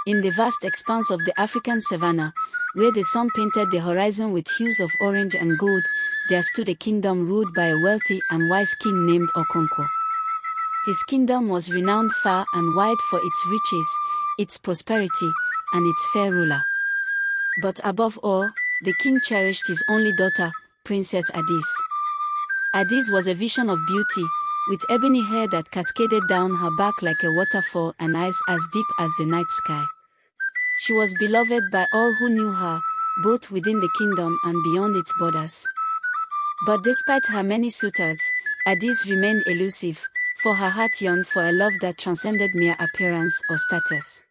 In the vast expanse of the African savanna, where the sun painted the horizon with hues of orange and gold, there stood a kingdom ruled by a wealthy and wise king named Okonkwo. His kingdom was renowned far and wide for its riches, its prosperity, and its fair ruler. But above all, the king cherished his only daughter, Princess Adaeze. Adaeze was a vision of beauty, with ebony hair that cascaded down her back like a waterfall and eyes as deep as the night sky. She was beloved by all who knew her, both within the kingdom and beyond its borders. But despite her many suitors, Adaeze remained elusive, for her heart yearned for a love that transcended mere appearance or status.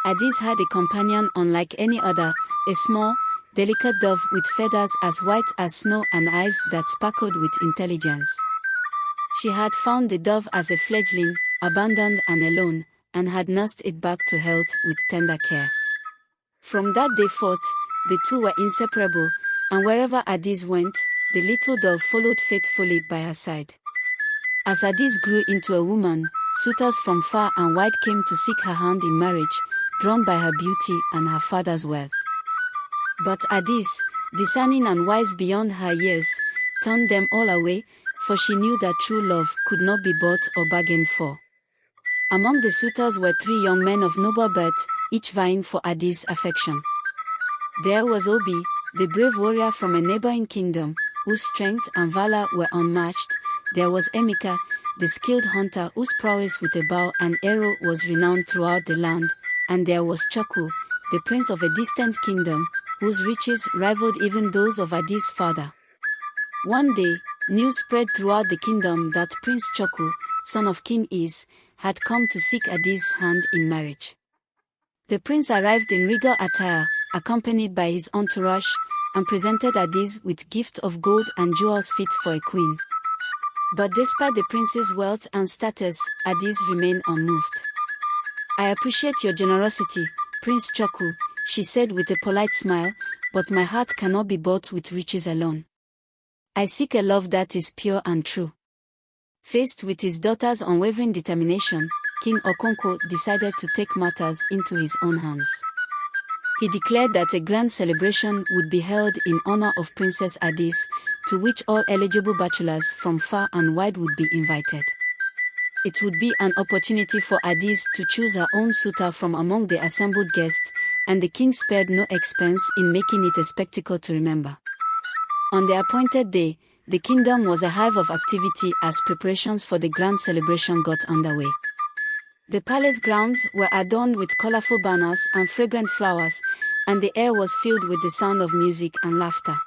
Adaeze had a companion unlike any other, a small, delicate dove with feathers as white as snow and eyes that sparkled with intelligence. She had found the dove as a fledgling, abandoned and alone, and had nursed it back to health with tender care. From that day forth, the two were inseparable, and wherever Adaeze went, the little dove followed faithfully by her side. As Adaeze grew into a woman, suitors from far and wide came to seek her hand in marriage, drawn by her beauty and her father's wealth. But Adaeze, discerning and wise beyond her years, turned them all away, for she knew that true love could not be bought or bargained for. Among the suitors were 3 young men of noble birth, each vying for Adaeze's affection. There was Obi, the brave warrior from a neighboring kingdom, whose strength and valor were unmatched. There was Emeka, the skilled hunter whose prowess with a bow and arrow was renowned throughout the land, and there was Choku, the prince of a distant kingdom, whose riches rivaled even those of Adaeze's father. One day, news spread throughout the kingdom that Prince Choku, son of King Is, had come to seek Adaeze's hand in marriage. The prince arrived in regal attire, accompanied by his entourage, and presented Adaeze with gifts of gold and jewels fit for a queen. But despite the prince's wealth and status, Adaeze remained unmoved. "I appreciate your generosity, Prince Choku," she said with a polite smile, "but my heart cannot be bought with riches alone. I seek a love that is pure and true." Faced with his daughter's unwavering determination, King Okonkwo decided to take matters into his own hands. He declared that a grand celebration would be held in honor of Princess Adaeze, to which all eligible bachelors from far and wide would be invited. It would be an opportunity for Adaeze to choose her own suitor from among the assembled guests, and the king spared no expense in making it a spectacle to remember. On the appointed day, the kingdom was a hive of activity as preparations for the grand celebration got underway. The palace grounds were adorned with colorful banners and fragrant flowers, and the air was filled with the sound of music and laughter.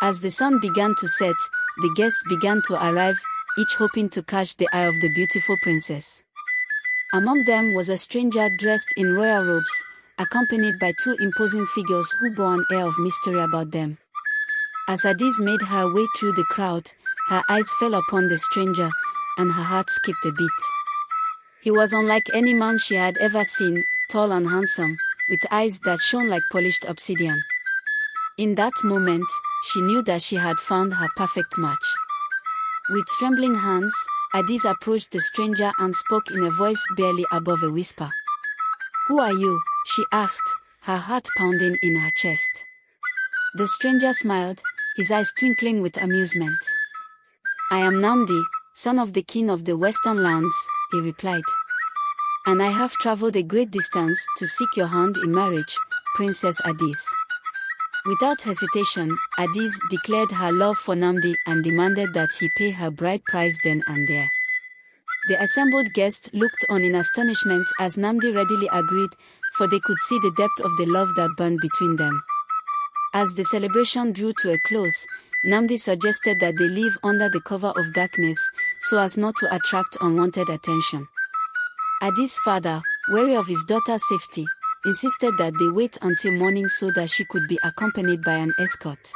As the sun began to set, the guests began to arrive, each hoping to catch the eye of the beautiful princess. Among them was a stranger dressed in royal robes, accompanied by 2 imposing figures who bore an air of mystery about them. As Adaeze made her way through the crowd, her eyes fell upon the stranger, and her heart skipped a beat. He was unlike any man she had ever seen, tall and handsome, with eyes that shone like polished obsidian. In that moment, she knew that she had found her perfect match. With trembling hands, Adaeze approached the stranger and spoke in a voice barely above a whisper. "Who are you?" she asked, her heart pounding in her chest. The stranger smiled, his eyes twinkling with amusement. "I am Namdi, son of the king of the western lands," he replied. "And I have traveled a great distance to seek your hand in marriage, Princess Adaeze." Without hesitation, Adaeze declared her love for Namdi and demanded that he pay her bride price then and there. The assembled guests looked on in astonishment as Namdi readily agreed, for they could see the depth of the love that burned between them. As the celebration drew to a close, Namdi suggested that they leave under the cover of darkness, so as not to attract unwanted attention. Adaeze's father, wary of his daughter's safety, insisted that they wait until morning so that she could be accompanied by an escort.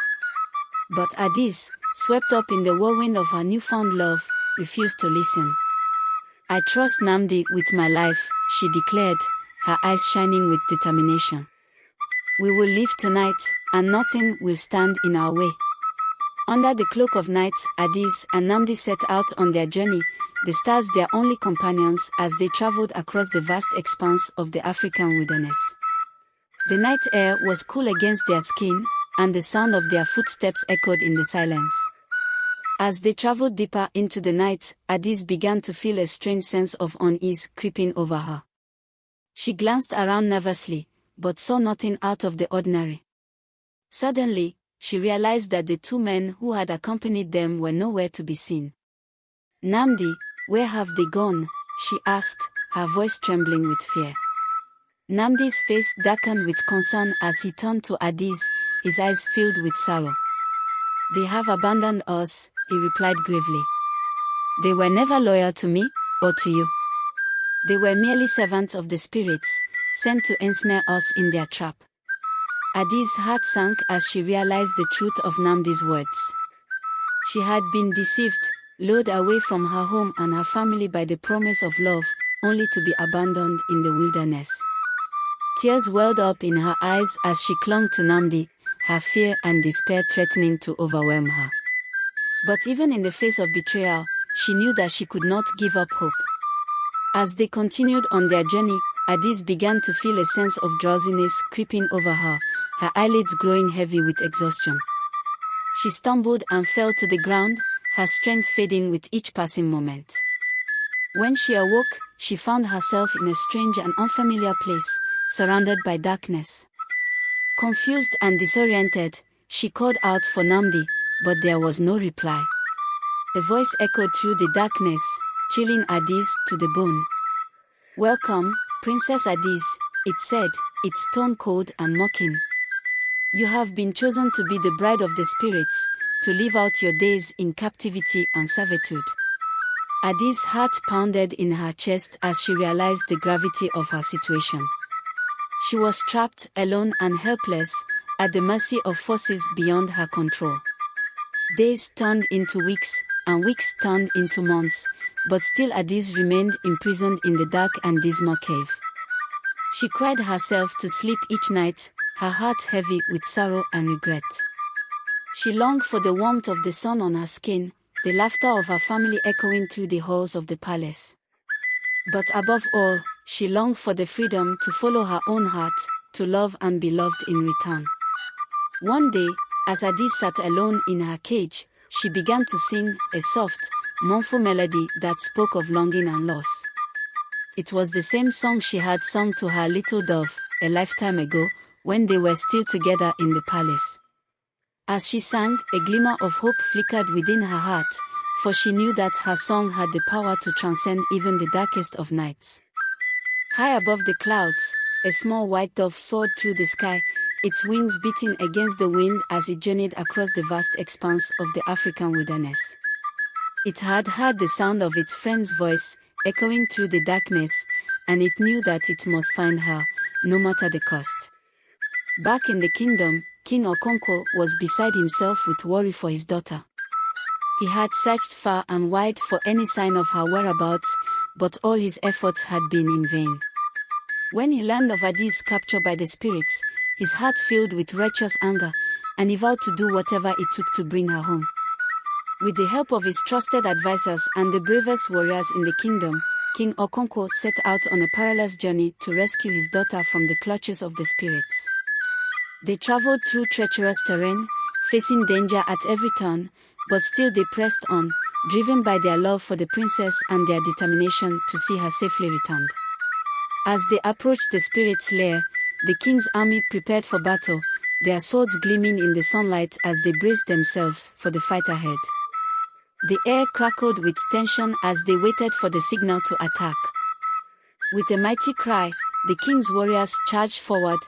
But Adaeze, swept up in the whirlwind of her newfound love, refused to listen. "I trust Namdi with my life," she declared, her eyes shining with determination. "We will leave tonight, and nothing will stand in our way." Under the cloak of night, Adaeze and Namdi set out on their journey, the stars their only companions as they traveled across the vast expanse of the African wilderness. The night air was cool against their skin, and the sound of their footsteps echoed in the silence. As they traveled deeper into the night, Adaeze began to feel a strange sense of unease creeping over her. She glanced around nervously, but saw nothing out of the ordinary. Suddenly, she realized that the two men who had accompanied them were nowhere to be seen. "Nnamdi, where have they gone?" she asked, her voice trembling with fear. Nnamdi's face darkened with concern as he turned to Adaeze, his eyes filled with sorrow. "They have abandoned us," he replied gravely. "They were never loyal to me, or to you. They were merely servants of the spirits, sent to ensnare us in their trap." Adaeze's heart sank as she realized the truth of Nnamdi's words. She had been deceived, lured away from her home and her family by the promise of love, only to be abandoned in the wilderness. Tears welled up in her eyes as she clung to Nnamdi, her fear and despair threatening to overwhelm her. But even in the face of betrayal, she knew that she could not give up hope. As they continued on their journey, Adaeze began to feel a sense of drowsiness creeping over her, her eyelids growing heavy with exhaustion. She stumbled and fell to the ground, her strength fading with each passing moment. When she awoke, she found herself in a strange and unfamiliar place, surrounded by darkness. Confused and disoriented, she called out for Nnamdi, but there was no reply. A voice echoed through the darkness, chilling Adaeze to the bone. "Welcome, Princess Adaeze," it said, its tone cold and mocking. "You have been chosen to be the bride of the spirits, to live out your days in captivity and servitude." Adaeze's heart pounded in her chest as she realized the gravity of her situation. She was trapped, alone and helpless, at the mercy of forces beyond her control. Days turned into weeks, and weeks turned into months, but still Adaeze remained imprisoned in the dark and dismal cave. She cried herself to sleep each night, her heart heavy with sorrow and regret. She longed for the warmth of the sun on her skin, the laughter of her family echoing through the halls of the palace. But above all, she longed for the freedom to follow her own heart, to love and be loved in return. One day, as Adaeze sat alone in her cage, she began to sing a soft, mournful melody that spoke of longing and loss. It was the same song she had sung to her little dove a lifetime ago, when they were still together in the palace. As she sang, a glimmer of hope flickered within her heart, for she knew that her song had the power to transcend even the darkest of nights. High above the clouds, a small white dove soared through the sky, its wings beating against the wind as it journeyed across the vast expanse of the African wilderness. It had heard the sound of its friend's voice, echoing through the darkness, and it knew that it must find her, no matter the cost. Back in the kingdom, King Okonkwo was beside himself with worry for his daughter. He had searched far and wide for any sign of her whereabouts, but all his efforts had been in vain. When he learned of Adaeze's capture by the spirits, his heart filled with righteous anger, and he vowed to do whatever it took to bring her home. With the help of his trusted advisors and the bravest warriors in the kingdom, King Okonkwo set out on a perilous journey to rescue his daughter from the clutches of the spirits. They traveled through treacherous terrain, facing danger at every turn, but still they pressed on, driven by their love for the princess and their determination to see her safely returned. As they approached the spirit's lair, the king's army prepared for battle, their swords gleaming in the sunlight as they braced themselves for the fight ahead. The air crackled with tension as they waited for the signal to attack. With a mighty cry, the king's warriors charged forward,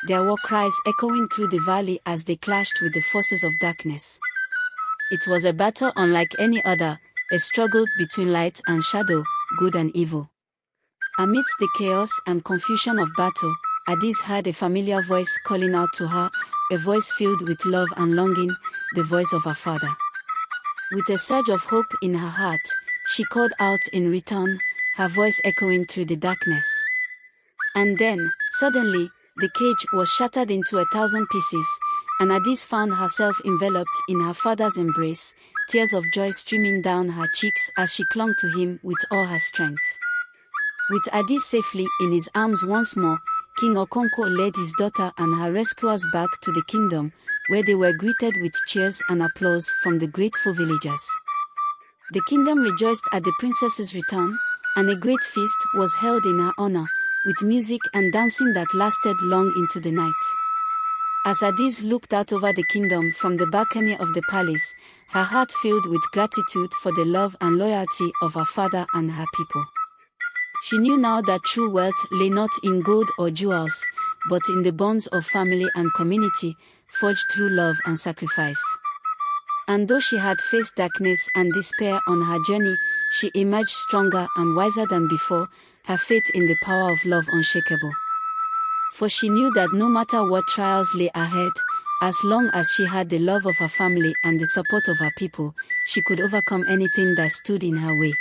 their war cries echoing through the valley as they clashed with the forces of darkness. It was a battle unlike any other, a struggle between light and shadow, good and evil. Amidst the chaos and confusion of battle, Adaeze heard a familiar voice calling out to her, a voice filled with love and longing, the voice of her father. With a surge of hope in her heart, she called out in return, her voice echoing through the darkness. And then, suddenly, the cage was shattered into 1,000 pieces, and Adaeze found herself enveloped in her father's embrace, tears of joy streaming down her cheeks as she clung to him with all her strength. With Adaeze safely in his arms once more, King Okonkwo led his daughter and her rescuers back to the kingdom, where they were greeted with cheers and applause from the grateful villagers. The kingdom rejoiced at the princess's return, and a great feast was held in her honor, with music and dancing that lasted long into the night. As Adaeze looked out over the kingdom from the balcony of the palace, her heart filled with gratitude for the love and loyalty of her father and her people. She knew now that true wealth lay not in gold or jewels, but in the bonds of family and community, forged through love and sacrifice. And though she had faced darkness and despair on her journey, she emerged stronger and wiser than before, her faith in the power of love unshakable. For she knew that no matter what trials lay ahead, as long as she had the love of her family and the support of her people, she could overcome anything that stood in her way.